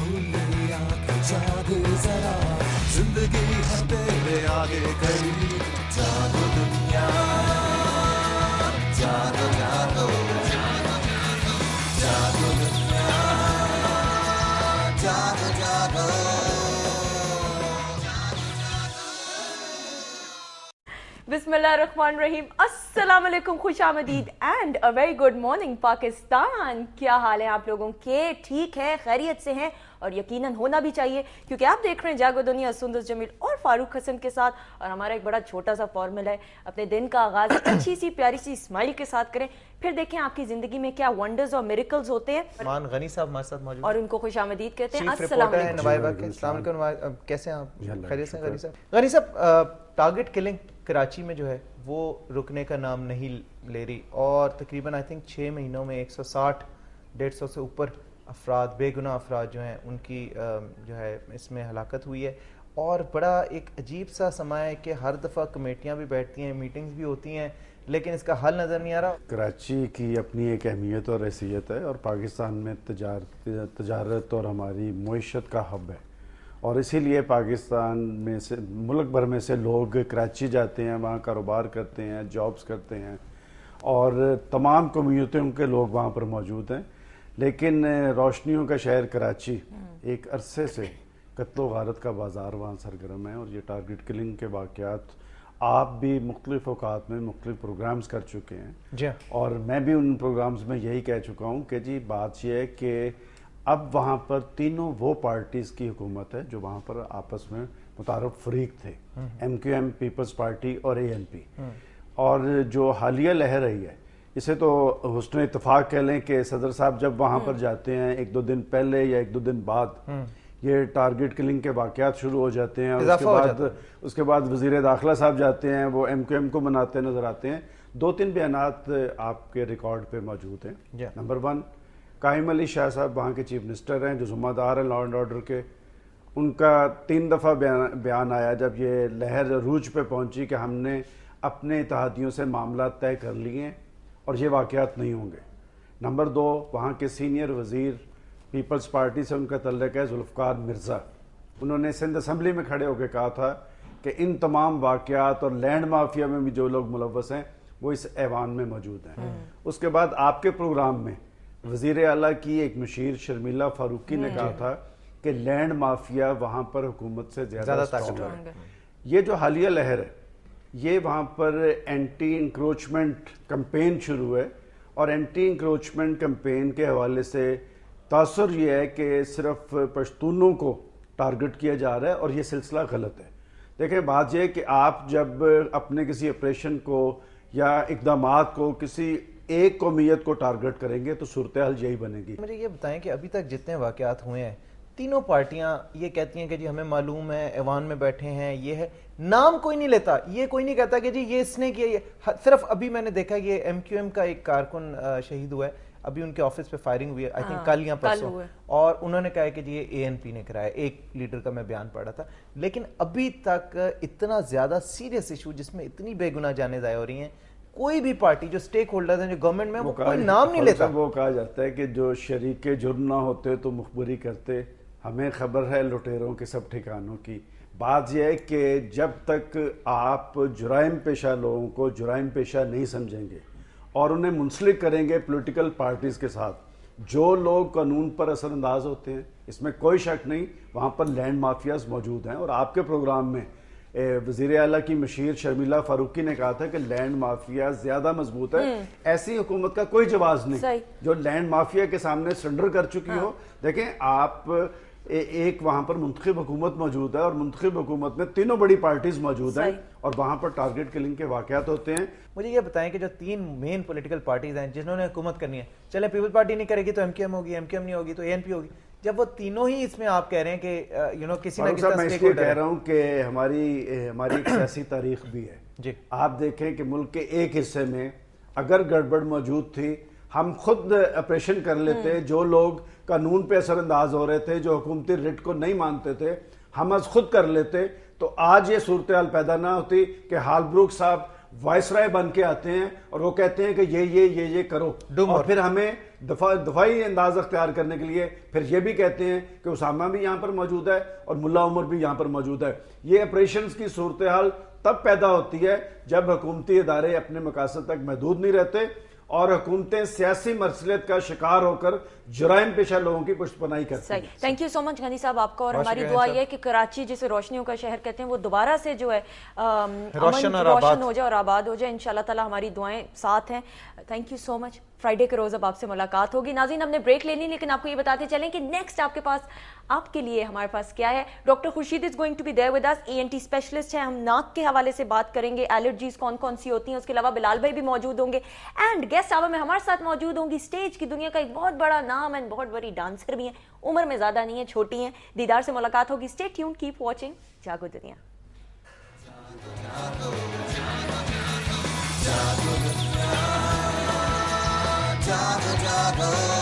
खोले आंखें जाग जरा, जिंदगी है तेरे आगे खड़ी, जागो दुनिया, जागो जागो, जागो दुनिया, जागो जागो। बिस्मिल्लाहिर्रहमानिर्रहीम, अस्सलाम वालेकुम, खुश आमदीद and a very good morning Pakistan. क्या हाल है आप लोगों के? ठीक है, खैरियत से हैं और यकीनन होना भी चाहिए, क्योंकि आप देख रहे हैं जागो दुनिया सुंदर जमील और फारूक हसन के साथ। और हमारा एक बड़ा छोटा सा फॉर्मूला है, अपने दिन का आगाज अच्छी सी प्यारी सी स्माइल के साथ करें, फिर देखें आपकी जिंदगी में क्या वंडर्स और मिरेकल्स होते हैं। मान गनी साहब हमारे साथ मौजूद और उनको खुश आमदीद कहते हैं। चीफ अस्सलाम रिपोर्टर हैं वालेकुम। नवाब के। अस्सलाम वालेकुम, कैसे हैं आप? खैरियत से गनी साहब? गनी साहब, टारगेट किलिंग कराची में जो है वो रुकने का नाम नहीं ले रही और तकरीबन आई थिंक 6 महीनों में 160-150 से ऊपर अफराद, बेगुनाह अफराद जो हैं उनकी जो है इसमें हलाकत हुई है। और बड़ा एक अजीब सा समा है कि हर दफ़ा कमेटियाँ भी बैठती हैं, मीटिंग्स भी होती हैं, लेकिन इसका हल नज़र नहीं आ रहा। कराची की अपनी एक अहमियत और हैसियत है और पाकिस्तान में तजारत और हमारी मईशत का हब है, और इसीलिए पाकिस्तान में से मुल्क भर में से लोग कराची जाते हैं, वहाँ कारोबार करते हैं, जॉब्स करते हैं और तमाम कम्यूनिटियों के लोग वहाँ पर मौजूद हैं। लेकिन रोशनियों का शहर कराची एक अरसे से कत्लो गारत का बाज़ार वहाँ सरगर्म है। और ये टारगेट किलिंग के वाक़यात आप भी मुख्तलिफ़ औकात में मुख्तलिफ़ प्रोग्राम्स कर चुके हैं जी, और मैं भी उन प्रोग्राम्स में यही कह चुका हूँ कि जी बात यह है कि अब वहाँ पर तीनों वो पार्टीज़ की हुकूमत है जो वहाँ पर आपस में मुतारफ फरीक थे, MQM, पीपल्स पार्टी और ANP। और जो हालिया लहर रही है इसे तो हुस्न इत्तेफाक कह लें कि सदर साहब जब वहाँ पर जाते हैं 1-2 दिन पहले या 1-2 दिन बाद ये टारगेट किलिंग के वाक़यात शुरू हो जाते हैं। और उसके बाद वज़ीर दाखिला साहब जाते हैं, वो MQM को मनाते नज़र आते हैं। 2-3 बयानात आपके रिकॉर्ड पे मौजूद हैं। नंबर 1, कायम अली शाह साहब वहाँ के चीफ मिनिस्टर हैं जो ज़िम्मेदार हैं लॉ एंड ऑर्डर के। उनका 3 दफ़ा बयान आया जब ये लहर रूज पे पहुँची कि हमने अपने इत्तेहादियों से मामला तय कर लिए और ये वाक़यात नहीं होंगे। नंबर 2, वहाँ के सीनियर वज़ीर पीपल्स पार्टी से उनका तल्लुक़ है, जुल्फ़िकार मिर्ज़ा। उन्होंने सिंध असम्बली में खड़े होकर कहा था कि इन तमाम वाक़यात और लैंड माफिया में भी जो लोग मुलव्वस हैं वो इस ऐवान में मौजूद हैं। उसके बाद आपके प्रोग्राम में वज़ीर आला की एक मुशीर शर्मिला फारूकी ने कहा था कि लैंड माफिया वहाँ पर हुकूमत से ज़्यादा ताकतवर है। ये जो हालिया लहर है ये वहाँ पर एंटी इंक्रोचमेंट कैंपेन शुरू है और एंटी इंक्रोचमेंट कैंपेन के हवाले से तासुर ये है कि सिर्फ पश्तूनों को टारगेट किया जा रहा है और ये सिलसिला गलत है। देखिए बात यह है कि आप जब अपने किसी ऑपरेशन को या इक़दामात को किसी एक कौमियत को टारगेट करेंगे तो सूरत हाल यही बनेगी। मुझे ये बताएं कि अभी तक जितने वाक़यात हुए हैं तीनों पार्टियां ये कहती हैं कि जी हमें मालूम है, ऐवान में बैठे हैं, ये है, नाम कोई नहीं लेता, ये कोई नहीं कहता कि जी ये इसने किया। ये सिर्फ अभी मैंने देखा ये MQM का एक कारकुन शहीद हुआ है, अभी उनके ऑफिस पे फायरिंग हुई है, आई थिंक कल या परसों, और उन्होंने कहा है कि जी ये ANP ने कराया। एक लीडर का मैं बयान पढ़ा था। लेकिन अभी तक इतना ज्यादा सीरियस इशू जिसमें इतनी बेगुनाह जाने ज़ाया हो रही हैं, कोई भी पार्टी जो स्टेक होल्डर्स हैं जो गवर्नमेंट में वो कोई नाम नहीं लेता। वो कहा जाता है कि जो शरीके जुर्म ना होते तो मुखबरी करते, हमें खबर है लुटेरों के सब ठिकानों की। बात यह है कि जब तक आप जुराइम पेशा लोगों को जुराइम पेशा नहीं समझेंगे और उन्हें मुंसलिक करेंगे पॉलिटिकल पार्टीज के साथ, जो लोग कानून पर असरअंदाज होते हैं, इसमें कोई शक नहीं वहाँ पर लैंड माफियाज मौजूद हैं। और आपके प्रोग्राम में वज़ीर आला की मशीर शर्मिला फारूकी ने कहा था कि लैंड माफिया ज्यादा मजबूत है। ऐसी हुकूमत का कोई जवाब नहीं जो लैंड माफिया के सामने सरेंडर कर चुकी हो। देखें आप एक वहां पर मुंतखब हुकूमत मौजूद है और मुंतखब हुकूमत में तीनों बड़ी पार्टीज मौजूद हैं और वहां पर टारगेट किलिंग के वाकयात होते हैं। मुझे ये बताएं कि जो 3 मेन पॉलिटिकल पार्टीज हैं जिन्होंने हुकूमत करनी है, चले पीपल्स पार्टी नहीं करेगी तो MQM होगी, MQM नहीं होगी तो ANP होगी, जब वो तीनों ही इसमें आप कह रहे हैं कि किसी ना किसी मैं इसलिए कह रहा हूँ कि हमारी एक सियासी तारीख भी है जी। आप देखें कि मुल्क के एक हिस्से में अगर गड़बड़ मौजूद थी हम खुद ऑपरेशन कर लेते, जो लोग कानून पे असरअंदाज हो रहे थे, जो हुकूमती रिट को नहीं मानते थे, हम आज खुद कर लेते, तो आज ये सूरत हाल पैदा ना होती कि हालब्रूक साहब وائسرائے بن کے آتے ہیں اور وہ کہتے ہیں کہ یہ کرو, اور پھر ہمیں دفاعی انداز اختیار کرنے کے لیے پھر یہ بھی کہتے ہیں کہ اسامہ بھی یہاں پر موجود ہے اور ملا عمر بھی یہاں پر موجود ہے. یہ آپریشنز کی صورتحال تب پیدا ہوتی ہے جب حکومتی ادارے اپنے مقاصد تک محدود نہیں رہتے اور حکومتیں سیاسی مرسلیت کا شکار ہو کر جرائم پیشہ لوگوں کی پشت پناہی کرتی ہیں. تھینک یو سو مچ غنی صاحب آپ کا, اور ہماری دعا یہ ہے کہ کراچی جسے روشنیوں کا شہر کہتے ہیں وہ دوبارہ سے جو ہے روشن ہو جائے اور آباد ہو جائے. انشاءاللہ تعالی ہماری دعائیں ساتھ ہیں. Thank you so much. Friday کے روز اب آپ سے ملاقات ہوگی. ناظرین ہم نے بریک لے لی, لیکن آپ کو یہ بتاتے چلیں کہ نیکسٹ آپ کے پاس آپ کے لیے ہمارے پاس کیا ہے. Doctor Khurshid is going to be there with us, ENT specialist ہیں. ہم ناک کے حوالے سے بات کریں گے, الرجیز کون کون سی ہوتی ہیں. اس کے علاوہ بلال بھائی بھی موجود ہوں گے, اینڈ گیسٹ آور میں ہمارے ساتھ موجود ہوں گی اسٹیج کی دنیا کا ایک بہت بڑا نام اینڈ بہت بڑی ڈانسر بھی ہیں. عمر میں زیادہ نہیں ہے, چھوٹی ہیں. دیدار سے ملاقات ہوگی. اسٹے ٹیونڈ, کیپ واچنگ جاگو دنیا. Jago,